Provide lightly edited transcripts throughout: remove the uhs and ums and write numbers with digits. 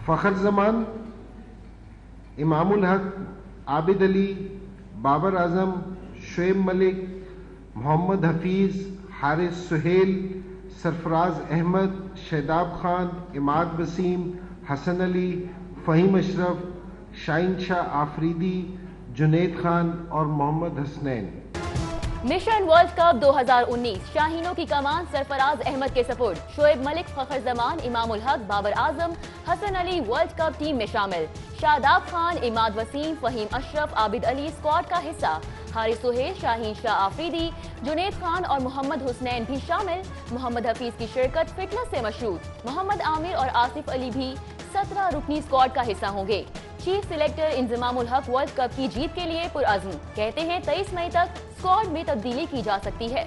فخر زمان، امام الحق، عابد علی، بابر اعظم، شعیب ملک، محمد حفیظ، حارث سہیل، سرفراز احمد، شاداب خان، عماد وسیم، حسن علی، فہیم اشرف، شاہین شاہ آفریدی، جنید خان اور محمد حسنین۔ مشن ورلڈ کپ 2019 شاہینوں کی کمان سرفراز احمد کے سپرد، شعیب ملک، فخر زمان، امام الحق، Babar Azam, Hasan Ali world cup team میں شامل، شاداب خان، عماد وسیم، فہیم اشرف، عابد علی اسکواڈ کا حصہ، حارث سہیل، شاہین شاہ آفریدی، جنید خان اور محمد حسنین بھی شامل۔ محمد حفیظ کی شرکت فٹنس سے مشروط، محمد عامر اور آصف علی بھی 17 رکنی اسکواڈ کا حصہ ہوں گے۔ چیف سلیکٹر انضمام الحق ورلڈ کپ کی جیت کے لیے پرعزم، کہتے ہیں 23 مئی تک اسکواڈ میں تبدیلی کی جا سکتی ہے۔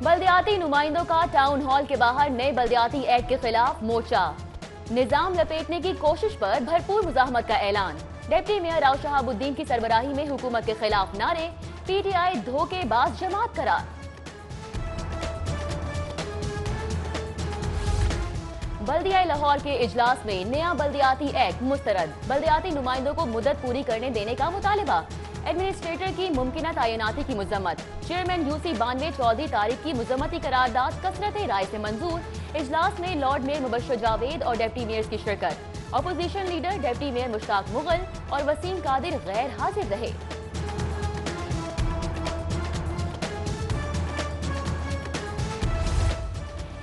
بلدیاتی نمائندوں کا ٹاؤن ہال کے باہر نئے بلدیاتی ایکٹ کے خلاف مورچہ، نظام لپیٹنے کی کوشش پر بھرپور مزاحمت کا اعلان۔ ڈپٹی میئر راؤ شہاب الدین کی سربراہی میں حکومت کے خلاف نعرے، پی ٹی آئی دھوکے باز جماعت قرار۔ بلدیہ لاہور کے اجلاس میں نیا بلدیاتی ایکٹ مسترد، بلدیاتی نمائندوں کو مدت پوری کرنے دینے کا مطالبہ، ایڈمنسٹریٹر کی ممکنہ تعیناتی کی مذمت، چیئرمین یو سی 92 چودھری طارق کی مذمتی قرارداد کثرت رائے سے منظور۔ اجلاس میں لارڈ میئر مبشر جاوید اور ڈپٹی میئرز کی شرکت، اپوزیشن لیڈر ڈپٹی میئر مشتاق مغل اور وسیم قادر غیر حاضر رہے۔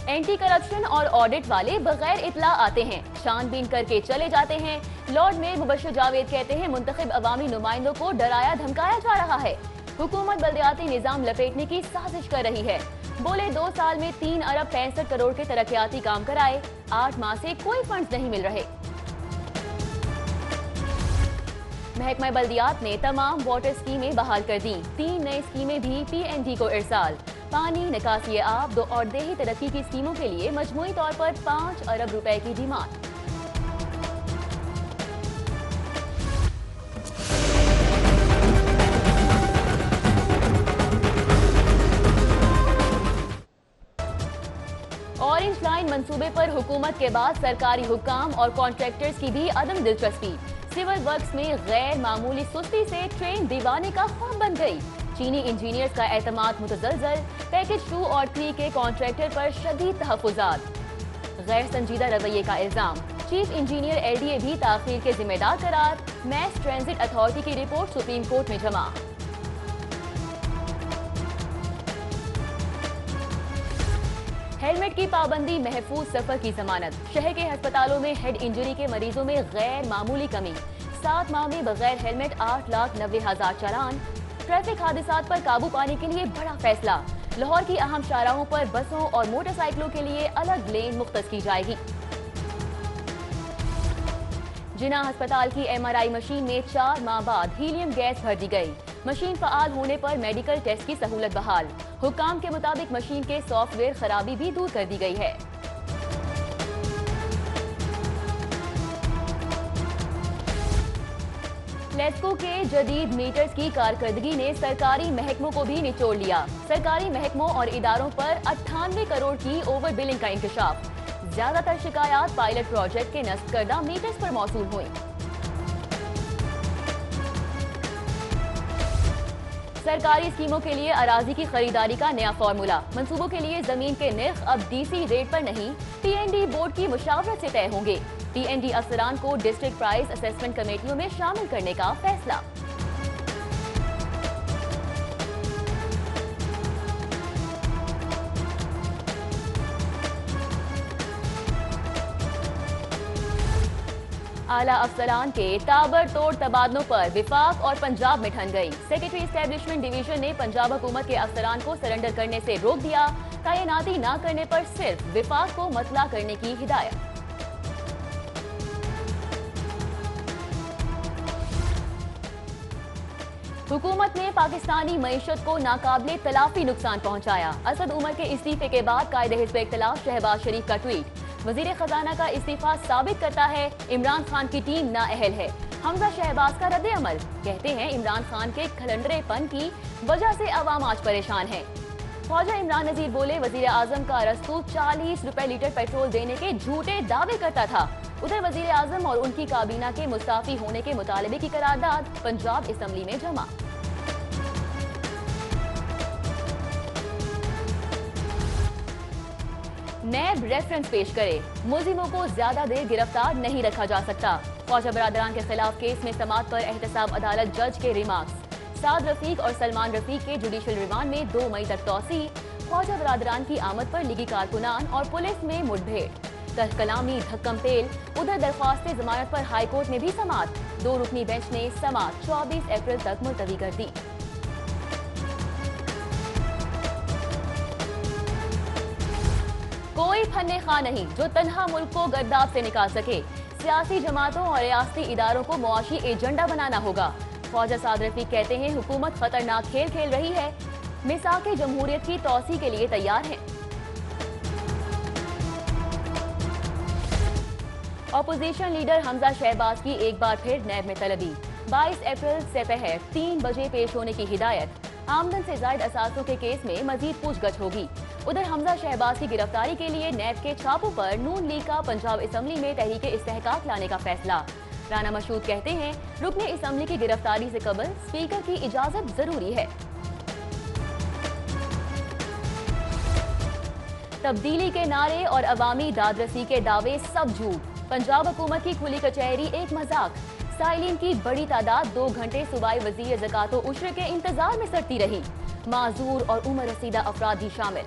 اینٹی کرپشن اور آڈٹ والے بغیر اطلاع آتے ہیں، چھان بین کر کے چلے جاتے ہیں۔ لارڈ میئر مبشر جاوید کہتے ہیں منتخب عوامی نمائندوں کو ڈرایا دھمکایا جا رہا ہے، حکومت بلدیاتی نظام لپیٹنے کی سازش کر رہی ہے۔ بولے 2 سال میں 3 ارب 65 کروڑ کے ترقیاتی کام کرائے، 8 ماہ سے کوئی فنڈز نہیں مل رہے۔ محکمہ بلدیات نے تمام واٹر اسکیمیں بحال کر دیں، 3 نئی اسکیمیں بھی پی این ڈی کو ارسال۔ پانی، نکاسی آب اور دیہی ترقی کی اسکیموں کے لیے مجموعی طور پر 5 ارب روپے کی ڈیمانڈ۔ اورنج لائن منصوبے پر حکومت کے بعد سرکاری حکام اور کانٹریکٹرز کی بھی عدم دلچسپی، سول ورکس میں غیر معمولی سستی سے ٹرین دیوانے کا خواب بن گئی۔ چینی انجینئرز کا اعتماد متزلزل، پیکج 2 اور 3 کے کانٹریکٹر پر شدید تحفظات، غیر سنجیدہ رویے کا الزام، chief engineer L D A بھی تاخیر کے ذمہ دار قرار، میس ٹرانزٹ اتھارٹی کی رپورٹ سپریم کورٹ میں جمع۔ ہیلمٹ کی پابندی محفوظ سفر کی ضمانت، شہر کے ہسپتالوں میں ہیڈ انجری کے مریضوں میں غیر معمولی کمی، 7 ماہ میں بغیر ہیلمٹ 8,90,000 چالان۔ ٹریفک حادثات پر قابو پانے کے لیے بڑا فیصلہ، لاہور کی اہم شاہراہوں پر بسوں اور موٹر سائیکلوں کے لیے الگ لین مختص کی جائے گی۔ جناح ہسپتال کی ایم آر آئی مشین میں 4 ماہ بعد ہیلیم گیس بھر دی گئی، مشین فعال ہونے پر میڈیکل ٹیسٹ کی سہولت بحال، حکام کے مطابق مشین کے سافٹ ویئر خرابی بھی دور کر دی گئی ہے۔ لیسکو کے جدید میٹرز کی کارکردگی نے سرکاری محکموں کو بھی نچوڑ لیا، سرکاری محکموں اور اداروں پر 98 کروڑ کی اوور بلنگ کا انکشاف، زیادہ تر شکایات پائلٹ پروجیکٹ کے نصب کردہ میٹرز پر موصول ہوئیں۔ سرکاری اسکیموں کے لیے اراضی کی خریداری کا نیا فارمولا، منصوبوں کے لیے زمین کے نرخ اب ڈی سی ریٹ پر نہیں، پی این ڈی بورڈ کی مشاورت سے طے ہوں گے، پی این ڈی افسران کو ڈسٹرکٹ پرائز اسیسمنٹ کمیٹیوں میں شامل کرنے کا فیصلہ۔ اعلیٰ افسران کے تابڑ توڑ تبادلوں پر وفاق اور پنجاب میں ٹھن گئی، سیکرٹری اسٹیبلشمنٹ ڈویژن نے پنجاب حکومت کے افسران کو سرنڈر کرنے سے روک دیا، تعیناتی نہ کرنے پر صرف وفاق کو مطلع کرنے کی ہدایت۔ حکومت نے پاکستانی معیشت کو ناقابل تلافی نقصان پہنچایا، اسد عمر کے استعفے کے بعد قائد حزب اختلاف شہباز شریف کا ٹویٹ، وزیر خزانہ کا استعفیٰ ثابت کرتا ہے عمران خان کی ٹیم نااہل ہے، حمزہ شہباز کا رد عمل، کہتے ہیں عمران خان کے کھلنڈرے پن کی وجہ سے عوام آج پریشان ہے۔ خواجہ عمران نذیر بولے وزیر اعظم کا ارسطو 40 روپے لیٹر پیٹرول دینے کے جھوٹے دعوے کرتا تھا. ادھر وزیر اعظم اور ان کی کابینہ کے مستعفی ہونے کے مطالبے کی قرارداد پنجاب اسمبلی میں جمع. نیب ریفرنس پیش کرے, ملزموں کو زیادہ دیر گرفتار نہیں رکھا جا سکتا. خواجہ برادران کے خلاف کیس میں سماعت پر احتساب عدالت جج کے ریمارکس. سعد رفیق اور سلمان رفیق کے جوڈیشل ریمانڈ میں 2 مئی تک توسیع. خواجہ برادران کی آمد پر لیگی کارکنان اور پولیس میں مڈبھیڑ. تلخ کلامی دھکم تیل. ادھر درخواست ضمانت پر ہائی کورٹ میں بھی سماعت. 2 رکنی بینچ نے سماعت 24 اپریل تک ملتوی کر دی. کوئی پھنے خواہ نہیں جو تنہا ملک کو گرداب سے نکال سکے. سیاسی جماعتوں اور ریاستی اداروں کو معاشی ایجنڈا بنانا ہوگا. خواجہ سعد رفیق کہتے ہیں حکومت خطرناک کھیل کھیل رہی ہے. میثاق جمہوریت کی توسیع کے لیے تیار ہیں. اپوزیشن لیڈر حمزہ شہباز کی ایک بار پھر نیب میں طلبی. 22 اپریل سے پہر 3 بجے پیش ہونے کی ہدایت. آمدن سے زائد اثاثوں کے کیس میں مزید پوچھ گچھ ہوگی. ادھر حمزہ شہباز کی گرفتاری کے لیے نیب کے چھاپوں پر نون لیگ کا پنجاب اسمبلی میں تحریک استحقاق لانے کا فیصلہ. رانا مشہود کہتے ہیں رکن اسمبلی کی گرفتاری سے قبل اسپیکر کی اجازت ضروری ہے. تبدیلی کے نعرے اور عوامی دادرسی کے دعوے سب جھوٹ. پنجاب حکومت کی کھلی کچہری ایک مذاق. سائلین کی بڑی تعداد 2 گھنٹے صوبائی وزیر زکوٰۃ و عشر کے انتظار میں سڑتی رہی. معذور اور عمر رسیدہ افراد بھی شامل.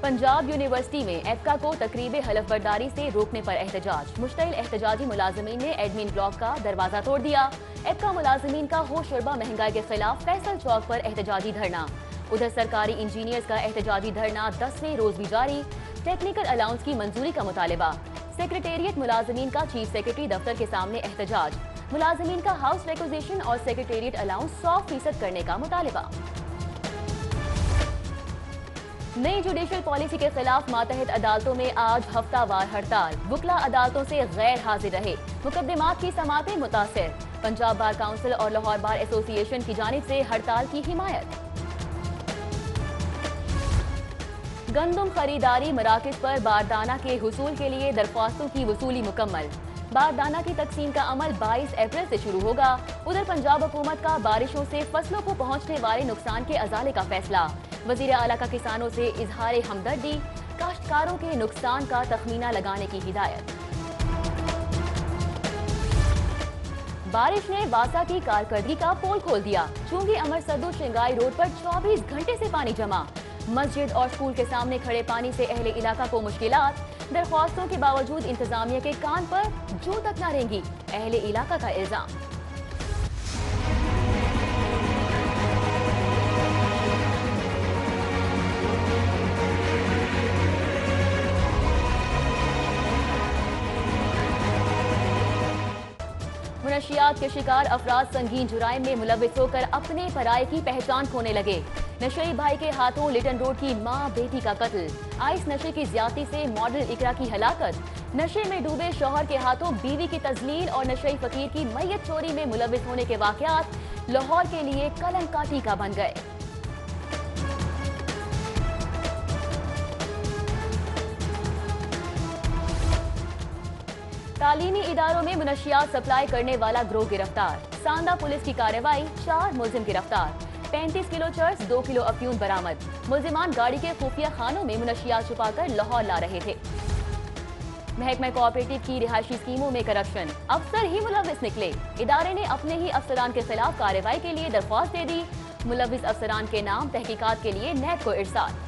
پنجاب یونیورسٹی میں ایپکا کو تقریب حلف برداری سے روکنے پر احتجاج. مشتعل احتجاجی ملازمین نے ایڈمن بلاک کا دروازہ توڑ دیا. ایپکا ملازمین کا ہوش شربہ مہنگائی کے خلاف فیصل چوک پر احتجاجی دھرنا. ادھر سرکاری انجینئرز کا احتجاجی دھرنا 10ویں روز بھی جاری. ٹیکنیکل الاؤنس کی منظوری کا مطالبہ. سیکریٹریٹ ملازمین کا چیف سیکریٹری دفتر کے سامنے احتجاج. ملازمین کا ہاؤس ریکوزیشن اور سیکریٹریٹ الاؤنس 100% کرنے کا مطالبہ. نئی جوڈیشل پالیسی کے خلاف ماتحت عدالتوں میں آج ہفتہ وار ہڑتال. وکلا عدالتوں سے غیر حاضر رہے. مقدمات کی سماعتیں متاثر. پنجاب بار کونسل اور لاہور بار ایسوسی ایشن کی جانب سے ہڑتال کی حمایت. گندم خریداری مراکز پر باردانہ کے حصول کے لیے درخواستوں کی وصولی مکمل. باردانہ کی تقسیم کا عمل 22 اپریل سے شروع ہوگا. ادھر پنجاب حکومت کا بارشوں سے فصلوں کو پہنچنے والے نقصان کے ازالے کا فیصلہ. وزیر اعلیٰ کا کسانوں سے اظہار ہمدردی. کاشتکاروں کے نقصان کا تخمینہ لگانے کی ہدایت. بارش نے واسا کی کارکردگی کا پول کھول دیا. چونگی امر سدو شنگائی روڈ پر 24 گھنٹے سے پانی جمع. مسجد اور اسکول کے سامنے کھڑے پانی سے اہل علاقہ کو مشکلات. درخواستوں کے باوجود انتظامیہ کے کان پر جو تک نہ رینگی. اہل علاقہ کا الزام. منشیات کے شکار افراد سنگین جرائم میں ملوث ہو کر اپنے پرائے کی پہچان کھونے لگے. نشئی بھائی کے ہاتھوں لٹن روڈ کی ماں بیٹی کا قتل. آئس نشے کی زیادتی سے ماڈل اقرا کی ہلاکت. نشے میں ڈوبے شوہر کے ہاتھوں بیوی کی تذلیل اور نشئی فقیر کی میت چوری میں ملوث ہونے کے واقعات لاہور کے لیے قلم کا ٹیکا بن گئے. تعلیمی اداروں میں منشیات سپلائی کرنے والا گروہ گرفتار. ساندہ پولیس کی کارروائی. 4 ملزم گرفتار. 35 کلو چرس 2 کلو افیون برآمد. ملزمان گاڑی کے خفیہ خانوں میں منشیات چھپا کر لاہور لا رہے تھے. محکمہ کوآپریٹو کی رہائشی اسکیموں میں کرپشن. افسر ہی ملوث نکلے. ادارے نے اپنے ہی افسران کے خلاف کارروائی کے لیے درخواست دے دی. ملوث افسران کے نام تحقیقات کے لیے نیب کو ارسال.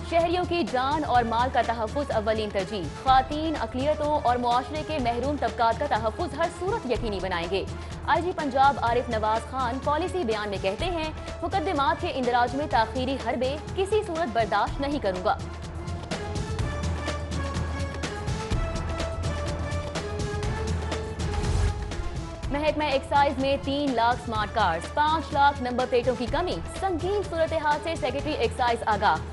شہریوں کی جان اور مال کا تحفظ اولین ترجیح. خواتین، اقلیتوں اور معاشرے کے محروم طبقات کا تحفظ ہر صورت یقینی بنائیں گے. آئی جی پنجاب عارف نواز خان پالیسی بیان میں کہتے ہیں مقدمات کے اندراج میں تاخیری حربے کسی صورت برداشت نہیں کروں گا. محکمہ ایکسائز میں 3 lakh smart cars. 5 lakh number پلیٹوں کی کمی. سنگین صورتحال سے سیکرٹری ایکسائز آگاہ.